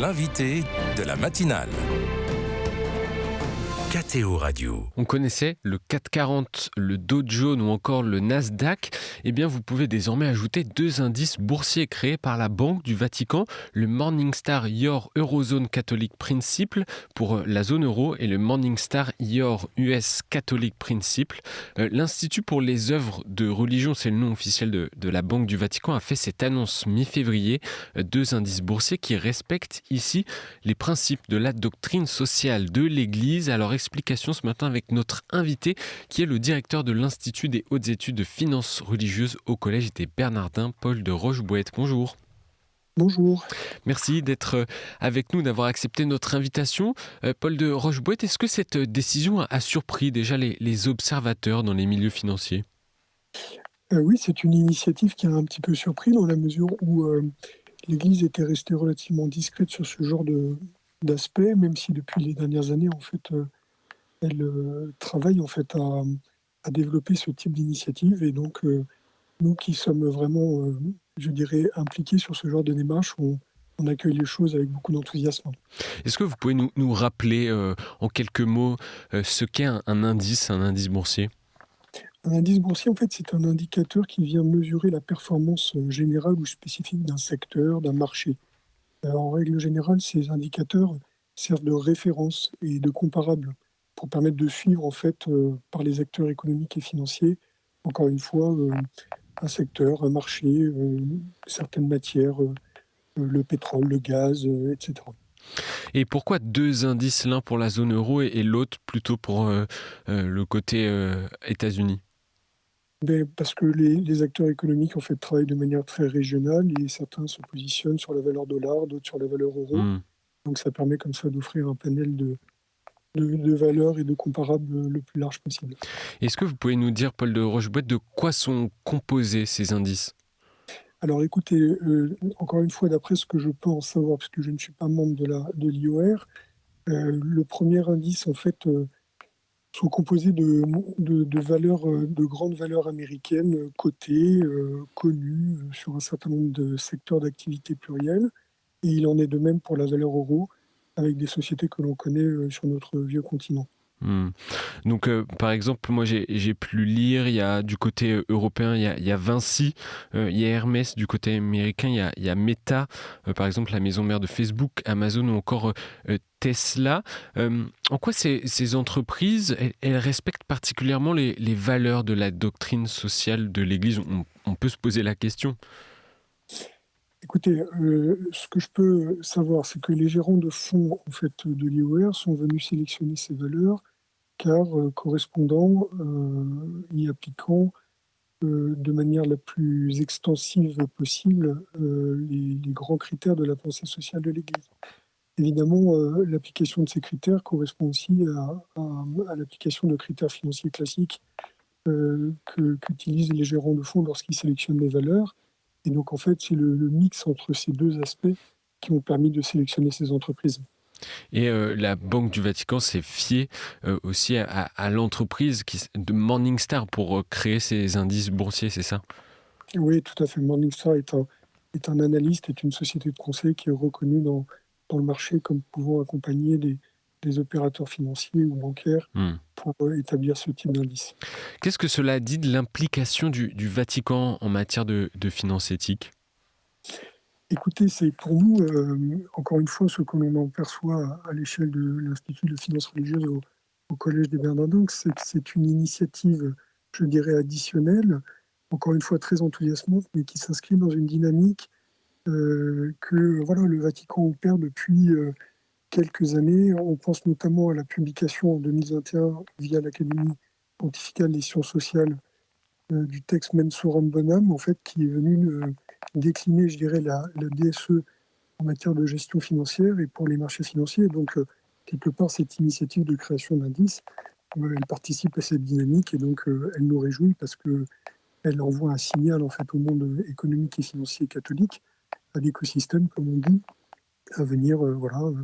l'invité de la matinale. KTO Radio. On connaissait le CAC 40, le Dow Jones ou encore le Nasdaq. Eh bien, vous pouvez désormais ajouter 2 indices boursiers créés par la Banque du Vatican, le Morningstar Your Eurozone Catholic Principle pour la zone euro et le Morningstar Your US Catholic Principle. L'Institut pour les œuvres de religion, c'est le nom officiel de la Banque du Vatican, a fait cette annonce mi-février. 2 indices boursiers qui respectent ici les principes de la doctrine sociale de l'Église. Alors, explication ce matin avec notre invité qui est le directeur de l'Institut des hautes études de finances religieuses au Collège des Bernardins, Paul de Rochebouette. Bonjour. Bonjour. Merci d'être avec nous, d'avoir accepté notre invitation. Paul de Rochebouette, est-ce que cette décision a surpris déjà les observateurs dans les milieux financiers ? Oui, c'est une initiative qui a un petit peu surpris dans la mesure où l'Église était restée relativement discrète sur ce genre d'aspect, même si depuis les dernières années, en fait, elle travaille en fait à développer ce type d'initiative. Et donc, nous qui sommes vraiment, je dirais, impliqués sur ce genre de démarche, on accueille les choses avec beaucoup d'enthousiasme. Est-ce que vous pouvez nous rappeler en quelques mots ce qu'est un indice boursier ? Un indice boursier, en fait, c'est un indicateur qui vient mesurer la performance générale ou spécifique d'un secteur, d'un marché. En règle générale, ces indicateurs servent de référence et de comparable pour permettre de suivre, en fait, par les acteurs économiques et financiers, encore une fois, un secteur, un marché, certaines matières, le pétrole, le gaz, etc. Et pourquoi 2 indices, l'un pour la zone euro et l'autre plutôt pour le côté États-Unis ? Parce que les acteurs économiques, en fait, travaillent de manière très régionale et certains se positionnent sur la valeur dollar, d'autres sur la valeur euro. Donc ça permet comme ça d'offrir un panel de valeurs et de comparables le plus large possible. Est-ce que vous pouvez nous dire, Paul de Rochebouette, de quoi sont composés ces indices ? Alors écoutez, encore une fois, d'après ce que je peux en savoir, puisque je ne suis pas membre de l'IOR, le premier indice, en fait, sont composés de valeurs, de grandes valeurs américaines cotées, connues sur un certain nombre de secteurs d'activité pluriels. Et il en est de même pour la valeur euro, avec des sociétés que l'on connaît sur notre vieux continent. Donc, par exemple, moi j'ai pu lire, il y a du côté européen, il y a Vinci, il y a Hermès, du côté américain, il y a Meta, par exemple la maison mère de Facebook, Amazon ou encore Tesla. En quoi ces entreprises, elles respectent particulièrement les valeurs de la doctrine sociale de l'Église ? On peut se poser la question. Écoutez, ce que je peux savoir, c'est que les gérants de fonds en fait, de l'IOR sont venus sélectionner ces valeurs car correspondant y appliquant de manière la plus extensive possible les grands critères de la pensée sociale de l'Église. Évidemment, l'application de ces critères correspond aussi à l'application de critères financiers classiques qu'utilisent les gérants de fonds lorsqu'ils sélectionnent les valeurs. Et donc, en fait, c'est le mix entre ces deux aspects qui ont permis de sélectionner ces entreprises. Et la Banque du Vatican s'est fiée aussi à l'entreprise de Morningstar pour créer ces indices boursiers, c'est ça ? Oui, tout à fait. Morningstar est un analyste, est une société de conseil qui est reconnue dans le marché comme pouvant accompagner des opérateurs financiers ou bancaires pour établir ce type d'indice. Qu'est-ce que cela dit de l'implication du Vatican en matière de finances éthiques ? Écoutez, c'est pour nous, encore une fois, ce que l'on en perçoit à l'échelle de l'Institut de finances religieuses au Collège des Bernardins, c'est que c'est une initiative, je dirais, additionnelle, encore une fois très enthousiasmante, mais qui s'inscrit dans une dynamique que voilà, le Vatican opère depuis quelques années. On pense notamment à la publication en 2021 via l'Académie pontificale des sciences sociales du texte Mensuram Bonam, en fait, qui est venu décliner, je dirais, la DSE en matière de gestion financière et pour les marchés financiers. Donc, quelque part, cette initiative de création d'indices, elle participe à cette dynamique et donc elle nous réjouit parce qu'elle envoie un signal en fait, au monde économique et financier catholique, à l'écosystème, comme on dit, à venir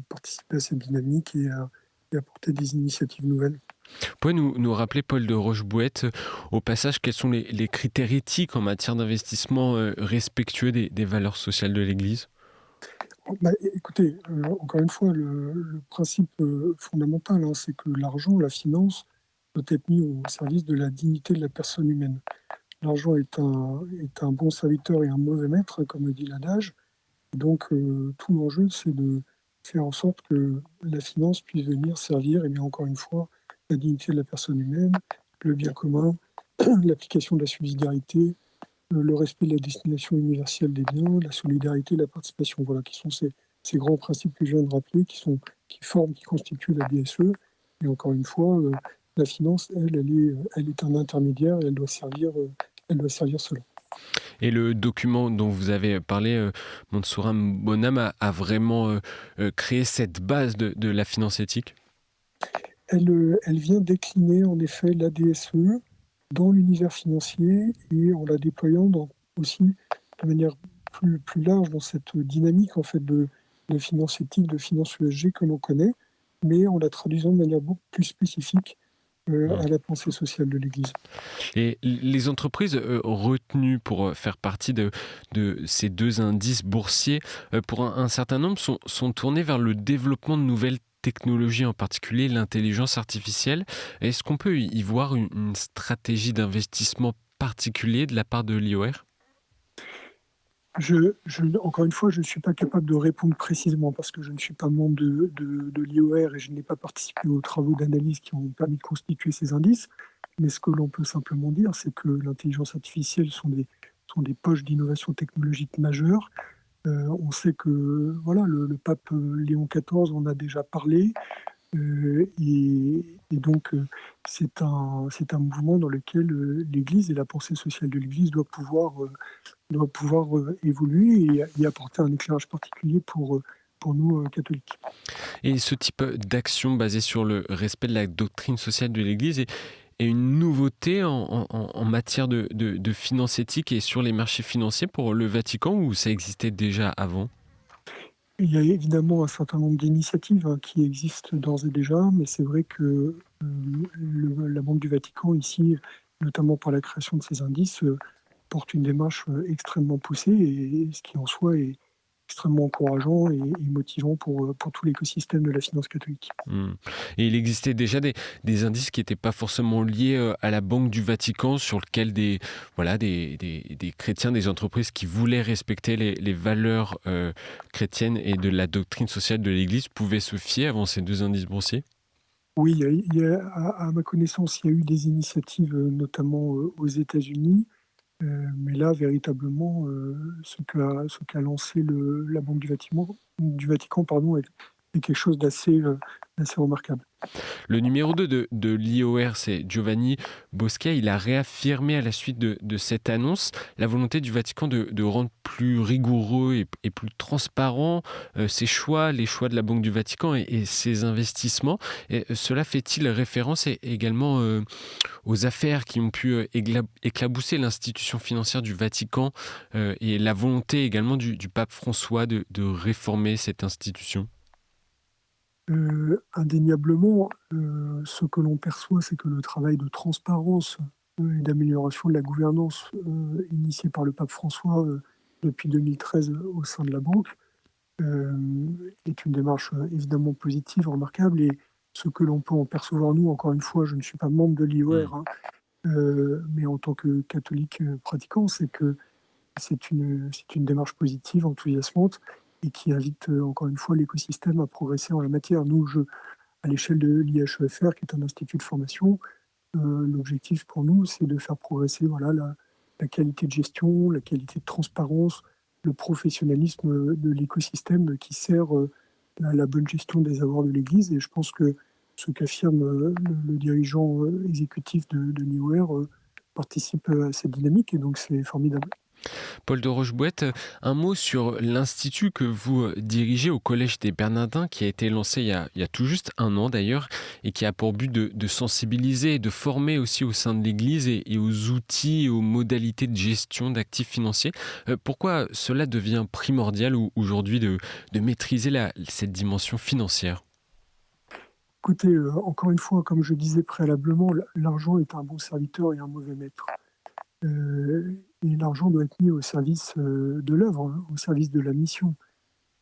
participer à cette dynamique et apporter des initiatives nouvelles. Vous pouvez nous rappeler, Paul de Rochebouette, au passage, quels sont les critères éthiques en matière d'investissement respectueux des valeurs sociales de l'Église ? Écoutez, encore une fois, le principe fondamental, hein, c'est que l'argent, la finance, doit être mis au service de la dignité de la personne humaine. L'argent est un bon serviteur et un mauvais maître, comme dit l'adage. Donc, tout l'enjeu, c'est de faire en sorte que la finance puisse venir servir, et bien encore une fois, la dignité de la personne humaine, le bien commun, l'application de la subsidiarité, le respect de la destination universelle des biens, la solidarité, la participation. Voilà, qui sont ces grands principes que je viens de rappeler, qui constituent la DSE. Et encore une fois, la finance, elle est un intermédiaire et elle doit servir cela. Et le document dont vous avez parlé, Monsouram Bonham, a vraiment créé cette base de la finance éthique? Elle vient décliner en effet la DSE dans l'univers financier et en la déployant aussi de manière plus large dans cette dynamique en fait de finance éthique, de finance ESG que l'on connaît, mais en la traduisant de manière beaucoup plus spécifique Mmh. à la pensée sociale de l'Église. Et les entreprises retenues pour faire partie de ces deux indices boursiers, pour un certain nombre, sont tournées vers le développement de nouvelles technologies, en particulier l'intelligence artificielle. Est-ce qu'on peut y voir une stratégie d'investissement particulier de la part de l'IOR? Encore une fois, je ne suis pas capable de répondre précisément parce que je ne suis pas membre de l'IOR et je n'ai pas participé aux travaux d'analyse qui ont permis de constituer ces indices. Mais ce que l'on peut simplement dire, c'est que l'intelligence artificielle sont des poches d'innovation technologique majeures. On sait que voilà, le pape Léon XIV en a déjà parlé. Et donc, c'est un mouvement dans lequel l'Église et la pensée sociale de l'Église doit pouvoir évoluer et y apporter un éclairage particulier pour nous, catholiques. Et ce type d'action basée sur le respect de la doctrine sociale de l'Église est une nouveauté en matière de finance éthique et sur les marchés financiers pour le Vatican, ou ça existait déjà avant? Il y a évidemment un certain nombre d'initiatives, hein, qui existent d'ores et déjà, mais c'est vrai que la Banque du Vatican, ici, notamment par la création de ces indices, porte une démarche extrêmement poussée, et ce qui en soi est extrêmement encourageant et motivant pour tout l'écosystème de la finance catholique. Hmm. Et il existait déjà des indices qui n'étaient pas forcément liés à la Banque du Vatican, sur lesquels voilà, des chrétiens, des entreprises qui voulaient respecter les valeurs chrétiennes et de la doctrine sociale de l'Église pouvaient se fier avant ces deux indices boursiers? Oui, à ma connaissance, il y a eu des initiatives, notamment aux États-Unis. Mais là, véritablement, ce qu'a lancé la Banque du Vatican, pardon, est quelque chose d'assez remarquable. Le numéro 2 de l'IOR, c'est Giovanni Bosca. Il a réaffirmé à la suite de cette annonce la volonté du Vatican de rendre plus rigoureux et plus transparent ses choix, les choix de la Banque du Vatican et ses investissements. Et cela fait-il référence également aux affaires qui ont pu éclabousser l'institution financière du Vatican et la volonté également du pape François de réformer cette institution? Indéniablement, ce que l'on perçoit, c'est que le travail de transparence et d'amélioration de la gouvernance initié par le pape François depuis 2013 au sein de la banque euh, est une démarche évidemment positive, remarquable. Et ce que l'on peut en percevoir, nous, encore une fois, je ne suis pas membre de Hmm. l'IOR, hein, mais en tant que catholique pratiquant, c'est que c'est une démarche positive, enthousiasmante, et qui invite encore une fois l'écosystème à progresser en la matière. Nous, à l'échelle de l'IHEFR, qui est un institut de formation, l'objectif pour nous, c'est de faire progresser voilà, la qualité de gestion, la qualité de transparence, le professionnalisme de l'écosystème qui sert la bonne gestion des avoirs de l'Église. Et je pense que ce qu'affirme le dirigeant exécutif de NIOR participe à cette dynamique, et donc c'est formidable. Paul de Rochebouette, un mot sur l'institut que vous dirigez au Collège des Bernardins, qui a été lancé il y a tout juste un an d'ailleurs, et qui a pour but de sensibiliser et de former aussi au sein de l'Église et aux outils et aux modalités de gestion d'actifs financiers. Pourquoi cela devient primordial aujourd'hui de maîtriser cette dimension financière? Écoutez, encore une fois, comme je disais préalablement, l'argent est un bon serviteur et un mauvais maître. Et l'argent doit être mis au service de l'œuvre, hein, au service de la mission.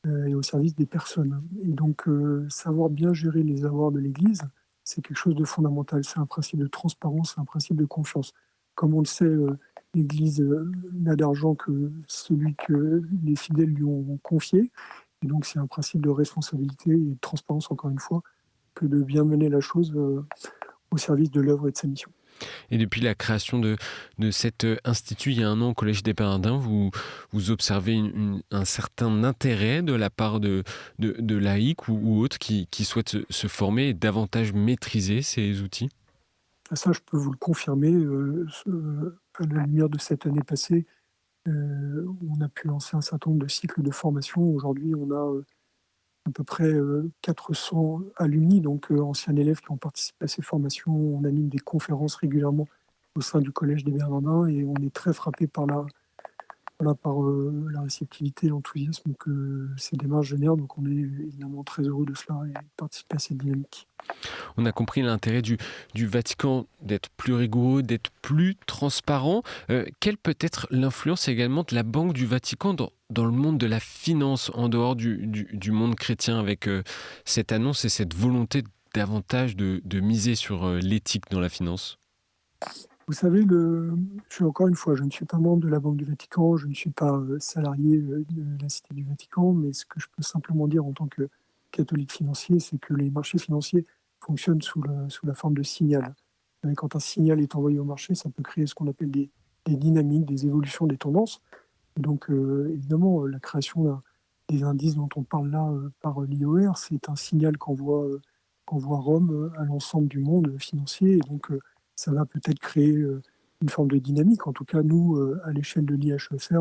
et au service des personnes. Et donc, savoir bien gérer les avoirs de l'Église, c'est quelque chose de fondamental. C'est un principe de transparence, c'est un principe de confiance. Comme on le sait, l'Église n'a d'argent que celui que les fidèles lui ont confié. Et donc, c'est un principe de responsabilité et de transparence, encore une fois, que de bien mener la chose au service de l'œuvre et de sa mission. Et depuis la création de cet institut il y a 1 an au Collège des Bernardins, vous observez un certain intérêt de la part de laïcs ou autres qui souhaitent se former et davantage maîtriser ces outils? Ça, je peux vous le confirmer. À la lumière de cette année passée, on a pu lancer un certain nombre de cycles de formation. Aujourd'hui, on a à peu près 400 alumni, donc anciens élèves qui ont participé à ces formations. On anime des conférences régulièrement au sein du Collège des Bernardins et on est très frappé par la réceptivité et l'enthousiasme que ces démarches génèrent. Donc on est évidemment très heureux de cela et de participer à cette dynamique. On a compris l'intérêt du Vatican d'être plus rigoureux, d'être plus transparent. Quelle peut être l'influence également de la Banque du Vatican dans le monde de la finance, en dehors du monde chrétien, avec cette annonce et cette volonté davantage de miser sur l'éthique dans la finance? Vous savez, encore une fois, je ne suis pas membre de la Banque du Vatican, je ne suis pas salarié de la Cité du Vatican, mais ce que je peux simplement dire en tant que catholique financier, c'est que les marchés financiers fonctionnent sous la forme de signal. Et quand un signal est envoyé au marché, ça peut créer ce qu'on appelle des dynamiques, des évolutions des tendances. Et donc, évidemment, la création des indices dont on parle là par l'IOR, c'est un signal qu'envoie Rome à l'ensemble du monde financier. Et donc, ça va peut-être créer une forme de dynamique. En tout cas, nous, à l'échelle de l'IHEFR,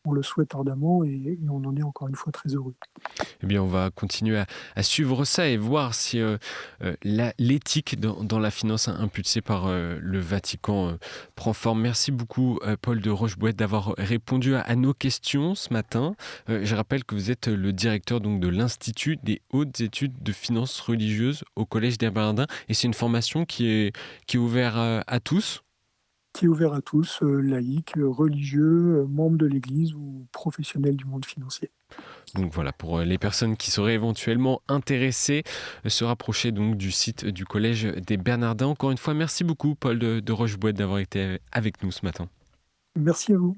on le souhaite ardemment et on en est encore une fois très heureux. Eh bien, on va continuer à suivre ça et voir si l'éthique dans la finance impulsée par le Vatican prend forme. Merci beaucoup, Paul de Rochebouette, d'avoir répondu à nos questions ce matin. Je rappelle que vous êtes le directeur donc, de l'Institut des hautes études de finances religieuses au Collège des Bernardins. Et c'est une formation qui est ouverte à tous. Qui est ouvert à tous, laïcs, religieux, membres de l'Église ou professionnels du monde financier. Donc voilà, pour les personnes qui seraient éventuellement intéressées, se rapprocher donc du site du Collège des Bernardins. Encore une fois, merci beaucoup Paul de Rochebouette d'avoir été avec nous ce matin. Merci à vous.